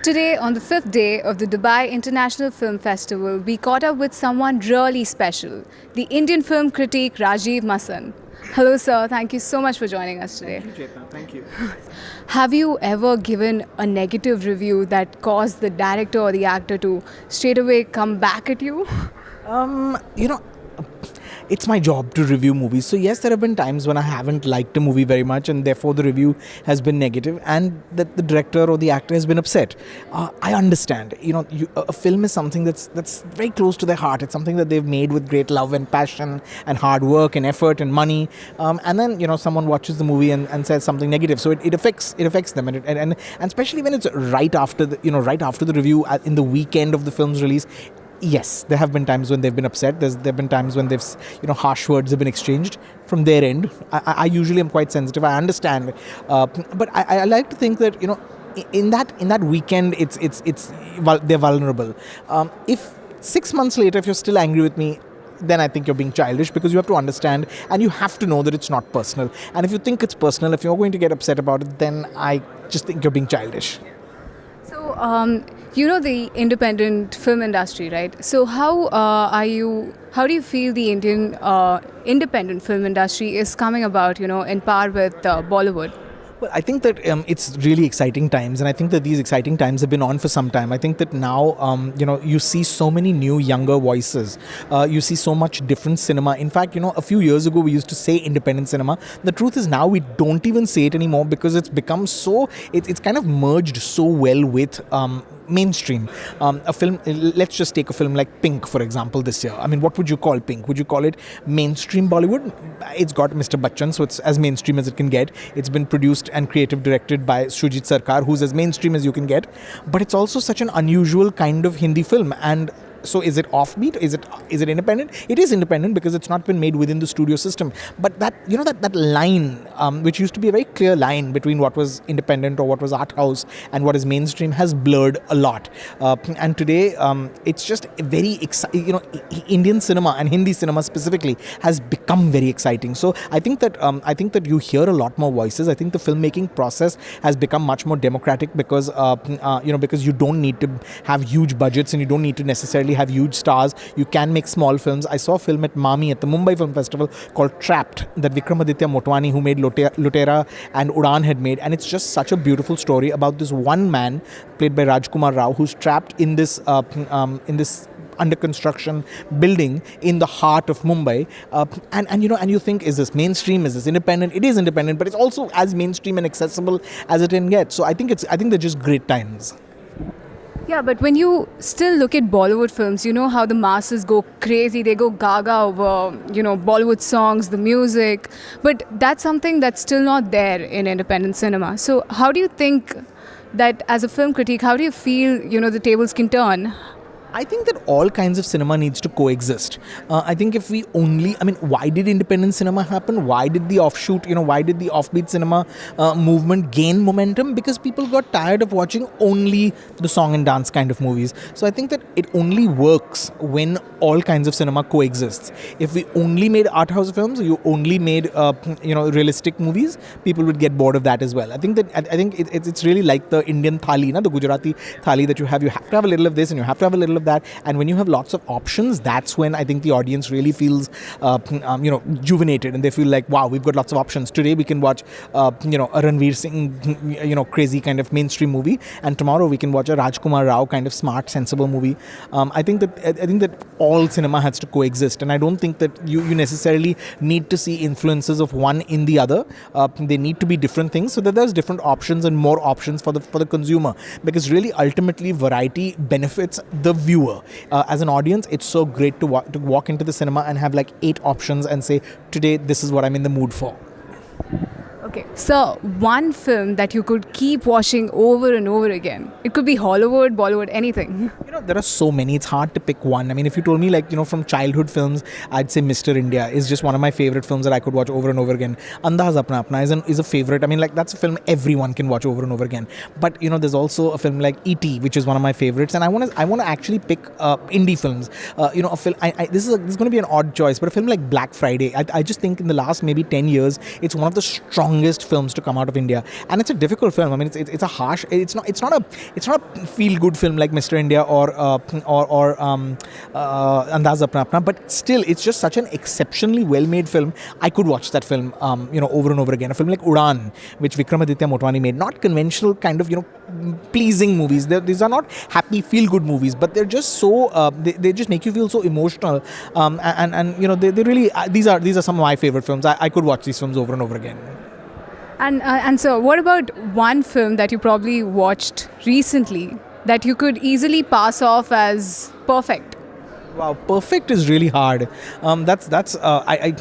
Today, on the fifth day of the Dubai International Film Festival, we caught up with someone really special, the Indian film critic Rajeev Masand. Hello, sir. Thank you so much for joining us today. Thank you, Chetna. Thank you. Have you ever given a negative review that caused the director or the actor to straight away come back at you? You know, it's my job to review movies. So yes, there have been times when I haven't liked a movie very much and therefore the review has been negative and that the director or the actor has been upset. I understand. A film is something that's very close to their heart. It's something that they've made with great love and passion and hard work and effort and money. And then, someone watches the movie and says something negative. So it affects them. And especially when it's right after the review in the weekend of the film's release. Yes, there have been times when they've been upset. There have been times when they've, harsh words have been exchanged from their end. I usually am quite sensitive. I understand, but I like to think that in that weekend, they're vulnerable. If 6 months later, if you're still angry with me, then I think you're being childish because you have to understand and you have to know that it's not personal. And if you think it's personal, if you're going to get upset about it, then I just think you're being childish. So, the independent film industry, right? So how do you feel the Indian independent film industry is coming about, in par with Bollywood? Well, I think that it's really exciting times, and I think that these exciting times have been on for some time. I think that now, you see so many new, younger voices. You see so much different cinema. In fact, a few years ago, we used to say independent cinema. The truth is now we don't even say it anymore because it's become so, it's kind of merged so well with mainstream. A film, let's just take a film like Pink, for example, this year. I mean, what would you call Pink? Would you call it mainstream Bollywood? It's got Mr. Bachchan, so it's as mainstream as it can get. It's been produced and creative directed by Sujit Sarkar, who's as mainstream as you can get. But it's also such an unusual kind of Hindi film. And so is it offbeat? Is it independent? It is independent because it's not been made within the studio system. But that line, which used to be a very clear line between what was independent or what was art house and what is mainstream, has blurred a lot. And today, it's just very Indian cinema and Hindi cinema specifically has become very exciting. So I think that you hear a lot more voices. I think the filmmaking process has become much more democratic because because you don't need to have huge budgets and you don't need to necessarily have huge stars. You can make small films. I saw a film at Mami at the Mumbai Film Festival called Trapped that Vikramaditya Motwani, who made Lutera and Udaan, had made, and it's just such a beautiful story about this one man played by Rajkumar Rao who's trapped in this under construction building in the heart of Mumbai, and you think, is this mainstream? Is this independent? It is independent, but it's also as mainstream and accessible as it can get. So I think they're just great times. Yeah, but when you still look at Bollywood films, how the masses go crazy, they go gaga over, Bollywood songs, the music, but that's something that's still not there in independent cinema. So how do you think that as a film critic, how do you feel, the tables can turn? I think that all kinds of cinema needs to coexist. I think if we why did independent cinema happen? Why did the why did the offbeat cinema movement gain momentum? Because people got tired of watching only the song and dance kind of movies. So I think that it only works when all kinds of cinema coexists. If we only made art house films, you only made realistic movies, people would get bored of that as well. I think it's really like the Indian thali, the Gujarati thali that you have. You have to have a little of this and you have to have a little of that, and when you have lots of options, that's when I think the audience really feels juvenated and they feel like, wow, we've got lots of options. Today we can watch a Ranveer Singh crazy kind of mainstream movie, and tomorrow we can watch a Rajkumar Rao kind of smart, sensible movie. I think that all cinema has to coexist, and I don't think that you necessarily need to see influences of one in the other. They need to be different things so that there's different options and more options for the consumer, because really ultimately variety benefits the viewer. As an audience, it's so great to walk into the cinema and have like 8 options and say, today this is what I'm in the mood for. Okay, so one film that you could keep watching over and over again. It could be Hollywood, Bollywood, anything. There are so many. It's hard to pick one. I mean, if you told me from childhood films, I'd say Mr. India is just one of my favorite films that I could watch over and over again. Andaz Apna Apna is a favorite. I mean, that's a film everyone can watch over and over again. But there's also a film like E.T., which is one of my favorites, and I want to actually pick indie films. A film. This is going to be an odd choice, but a film like Black Friday, I just think in the last maybe 10 years, it's one of the strongest strongest films to come out of India, and it's a difficult film. I mean, it's a harsh. It's not a feel good film like Mr. India or Andaz Apna Apna, but still, it's just such an exceptionally well made film. I could watch that film over and over again. A film like Udan, which Vikramaditya Motwani made, not conventional kind of pleasing movies. These are not happy feel good movies, but they're just so they just make you feel so emotional, and they really these are some of my favorite films. I could watch these films over and over again. And so, what about one film that you probably watched recently that you could easily pass off as perfect? Wow, perfect is really hard. That's I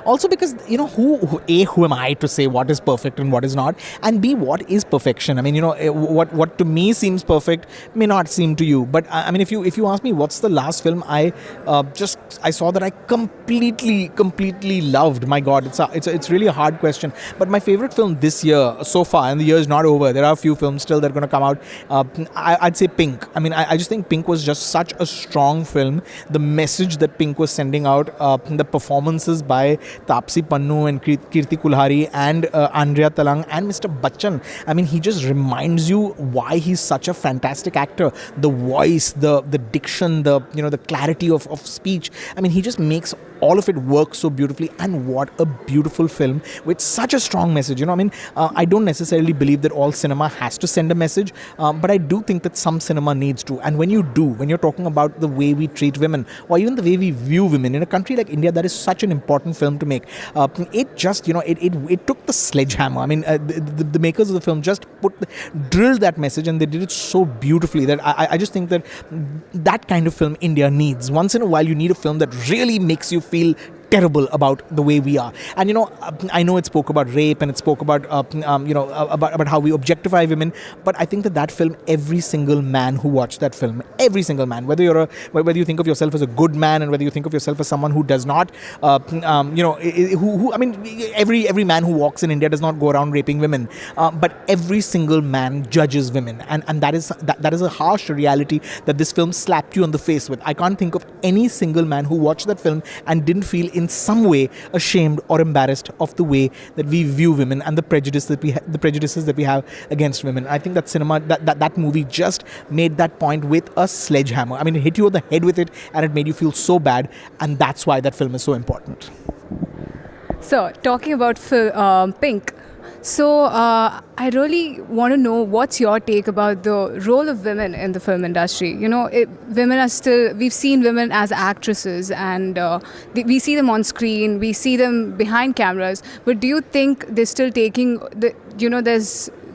also because who am I to say what is perfect and what is not, and B, what is perfection? I mean, what to me seems perfect may not seem to you. But I mean, if you ask me what's the last film I saw that I completely loved. My God, it's really a hard question. But my favorite film this year so far, and the year is not over. There are a few films still that are going to come out. I'd say Pink. I mean, I just think Pink was just such a strong film. The message that Pink was sending out, the performances by Taapsee Pannu and Kirti Kulhari and Andrea Talang and Mr. Bachchan. I mean, he just reminds you why he's such a fantastic actor. The voice, the diction, the clarity of speech. I mean, he just makes all of it work so beautifully. And what a beautiful film with such a strong message. I mean, I don't necessarily believe that all cinema has to send a message, but I do think that some cinema needs to. And when you're talking about the way we treat women, or even the way we view women in a country like India, that is such an important film to make. It just, it took the sledgehammer. I mean, the makers of the film just drilled that message, and they did it so beautifully that I just think that kind of film India needs. Once in a while, you need a film that really makes you feel terrible about the way we are. And I know it spoke about rape, and it spoke about about how we objectify women, but I think that film, every single man who watched that film, every single man, whether you think of yourself as a good man, and whether you think of yourself as someone who does not who I mean, every man who walks in India does not go around raping women, but every single man judges women, and that is a harsh reality that this film slapped you on the face with. I can't think of any single man who watched that film and didn't feel in some way ashamed or embarrassed of the way that we view women and the prejudices that we have against women. I think that cinema, that movie just made that point with a sledgehammer. I mean, it hit you on the head with it, and it made you feel so bad, and that's why that film is so important. So, talking about Pink, so I really want to know what's your take about the role of women in the film industry. Women are still, we've seen women as actresses, and we see them on screen, we see them behind cameras, but do you think they're still taking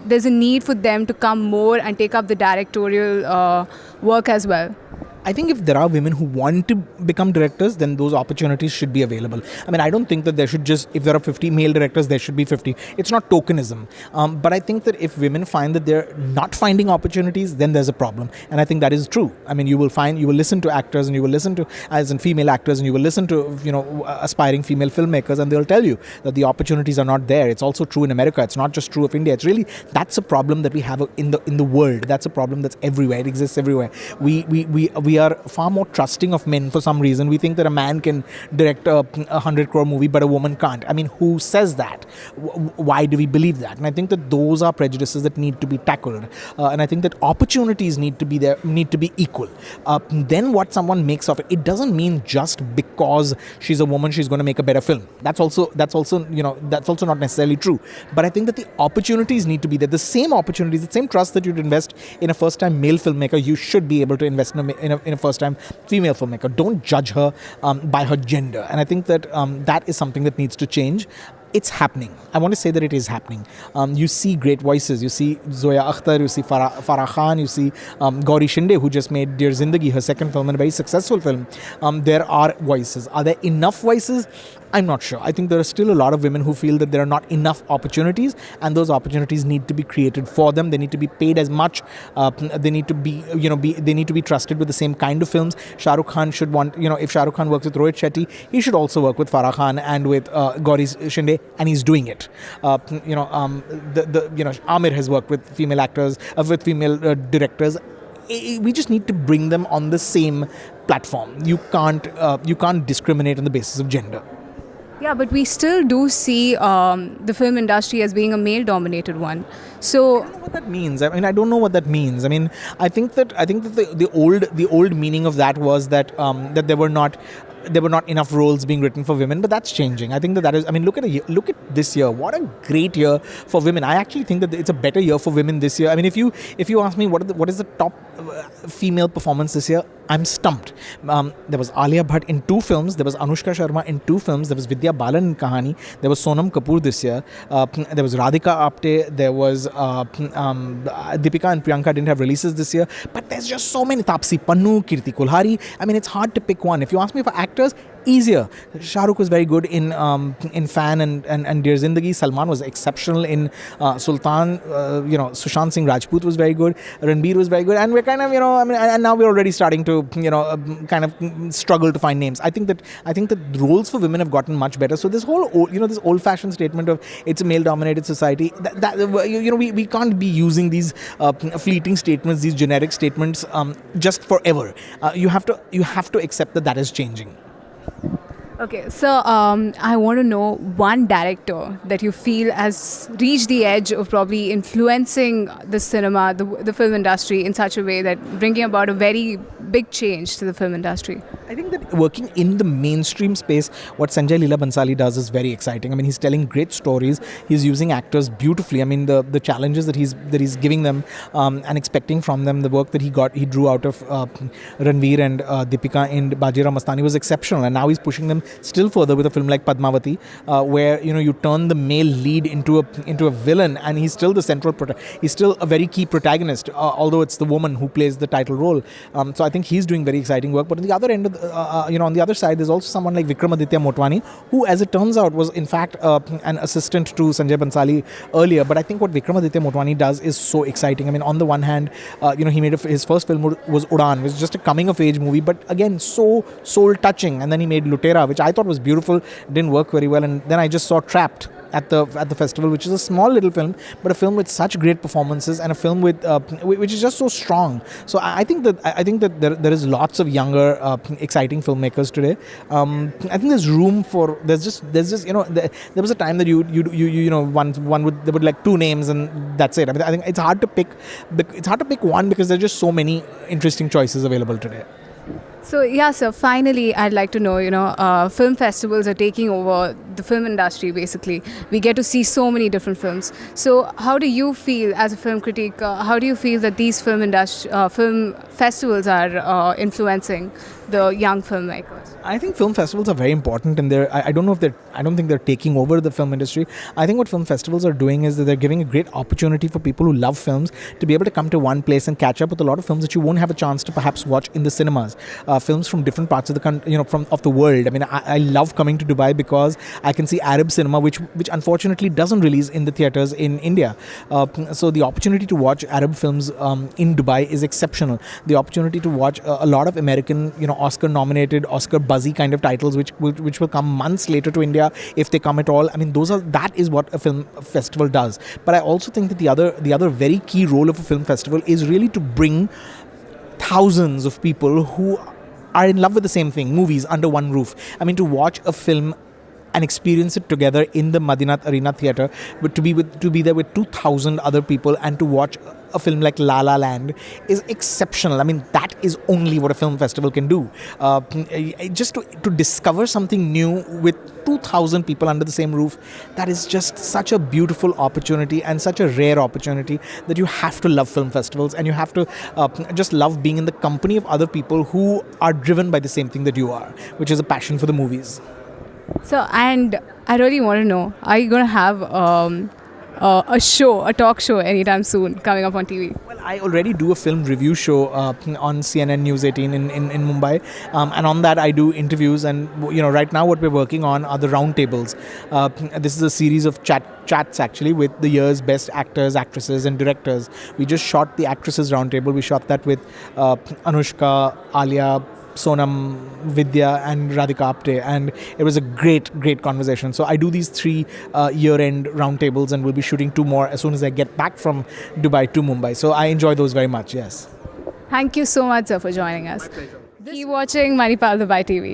there's a need for them to come more and take up the directorial work as well? I think if there are women who want to become directors, then those opportunities should be available. I mean, I don't think that there should just, if there are 50 male directors, there should be 50. It's not tokenism. But I think that if women find that they're not finding opportunities, then there's a problem. And I think that is true. I mean, you will listen to actors, and you will listen to, as in female actors, and you will listen to, aspiring female filmmakers, and they'll tell you that the opportunities are not there. It's also true in America. It's not just true of India. It's really, that's a problem that we have in the world. That's a problem that's everywhere. It exists everywhere. We are far more trusting of men for some reason. We think that a man can direct a 100 crore movie, but a woman can't. I mean, who says that? Why do we believe that? And I think that those are prejudices that need to be tackled. And I think that opportunities need to be there, need to be equal. Then what someone makes of it, it doesn't mean just because she's a woman, she's going to make a better film. That's also not necessarily true. But I think that the opportunities need to be there. The same opportunities, the same trust that you'd invest in a first-time male filmmaker, you should be able to invest in a first-time female filmmaker. Don't judge her by her gender. And I think that that is something that needs to change. It's happening. I want to say that it is happening. You see great voices. You see Zoya Akhtar, you see Farah Khan, you see Gauri Shinde, who just made Dear Zindagi, her second film, and a very successful film. There are voices. Are there enough voices? I'm not sure. I think there are still a lot of women who feel that there are not enough opportunities, and those opportunities need to be created for them. They need to be paid as much. They need to be, they need to be trusted with the same kind of films. Shah Rukh Khan should want, if Shah Rukh Khan works with Rohit Shetty, he should also work with Farah Khan and with Gauri Shinde, and he's doing it. Amur has worked with female actors, with female directors. We just need to bring them on the same platform. You can't discriminate on the basis of gender. Yeah, but we still do see the film industry as being a male-dominated one. So I don't know what that means. I mean, I don't know what that means. I mean, I think that the old meaning of that was that that there were not enough roles being written for women, but that's changing. I think that is. I mean, look at this year. What a great year for women. I actually think that it's a better year for women this year. I mean, if you ask me what is the top female performance this year, I'm stumped. There was Alia Bhatt in 2 films. There was Anushka Sharma in 2 films. There was Vidya Balan in Kahani. There was Sonam Kapoor this year. There was Radhika Apte. There was Deepika and Priyanka didn't have releases this year. But there's just so many. Taapsee Pannu, Kirti Kulhari. I mean, it's hard to pick one. If you ask me for actors, easier. Shah Rukh was very good in Fan and Dear Zindagi. Salman was exceptional in Sultan. Sushant Singh Rajput was very good. Ranbir was very good. And we're kind of, and now we're already starting to, kind of struggle to find names. I think that the roles for women have gotten much better. So this whole, this old-fashioned statement of it's a male-dominated society, we can't be using these fleeting statements, these generic statements, just forever. You have to accept that is changing. okay, so I want to know one director that you feel has reached the edge of probably influencing the cinema, the film industry in such a way that bringing about a very big change to the film industry. I think that working in the mainstream space, what Sanjay Leela Bhansali does is very exciting. I mean, he's telling great stories. He's using actors beautifully. I mean, the challenges that he's giving them and expecting from them, the work that he drew out of Ranveer and Deepika in Bajirao Mastani was exceptional. And now he's pushing them still further with a film like Padmavati, where you turn the male lead into a villain, and he's still the central he's still a very key protagonist, although it's the woman who plays the title role. So I think he's doing very exciting work. But on the other end of on the other side, there's also someone like Vikramaditya Motwani, who, as it turns out, was in fact an assistant to Sanjay Bhansali earlier. But I think what Vikramaditya Motwani does is so exciting. I mean, on the one hand, he made his first film was Udaan, which was just a coming-of-age movie, but again, so soul-touching. And then he made Lutera, which I thought was beautiful, didn't work very well. And then I just saw Trapped at the festival, which is a small little film, but a film with such great performances and a film with which is just so strong. So I think that there is lots of younger exciting filmmakers today. I think there's room for there's just there was a time that one would there would like 2 names and that's it. I mean, I think it's hard to pick one because there's just so many interesting choices available today. So yeah, sir, finally I'd like to know, film festivals are taking over the film industry basically. We get to see so many different films. So how do you feel as a film critic, how do you feel that these film festivals are influencing the young filmmakers? I think film festivals are very important, and I don't think they're taking over the film industry. I think what film festivals are doing is that they're giving a great opportunity for people who love films to be able to come to one place and catch up with a lot of films that you won't have a chance to perhaps watch in the cinemas. Films from different parts of the country, of the world. I mean, I love coming to Dubai because I can see Arab cinema, which unfortunately doesn't release in the theaters in India. So the opportunity to watch Arab films in Dubai is exceptional. The opportunity to watch a lot of American, Oscar-nominated, Oscar-buzzy kind of titles, which will come months later to India if they come at all. I mean, that is what a film festival does. But I also think that the other very key role of a film festival is really to bring thousands of people who are in love with the same thing, movies, under one roof. I mean, to watch a film and experience it together in the Madinat Arena Theatre, but to be there with 2,000 other people and to watch a film like La La Land is exceptional. I mean, that is only what a film festival can do. Just to discover something new with 2,000 people under the same roof, that is just such a beautiful opportunity and such a rare opportunity that you have to love film festivals, and you have to just love being in the company of other people who are driven by the same thing that you are, which is a passion for the movies. So, and I really want to know, are you going to have a talk show anytime soon coming up on TV? Well, I already do a film review show on CNN News 18 in Mumbai, and on that I do interviews, and right now what we're working on are the roundtables. This is a series of chats actually with the year's best actors, actresses and directors. We just shot the actresses roundtable. We shot that with Anushka, Alia, Sonam, Vidya and Radhika Apte, and it was a great conversation. So I do these 3 year-end roundtables, and we'll be shooting 2 more as soon as I get back from Dubai to Mumbai. So I enjoy those very much, yes. Thank you so much, sir, for joining us. My pleasure. Keep watching Manipal Dubai TV.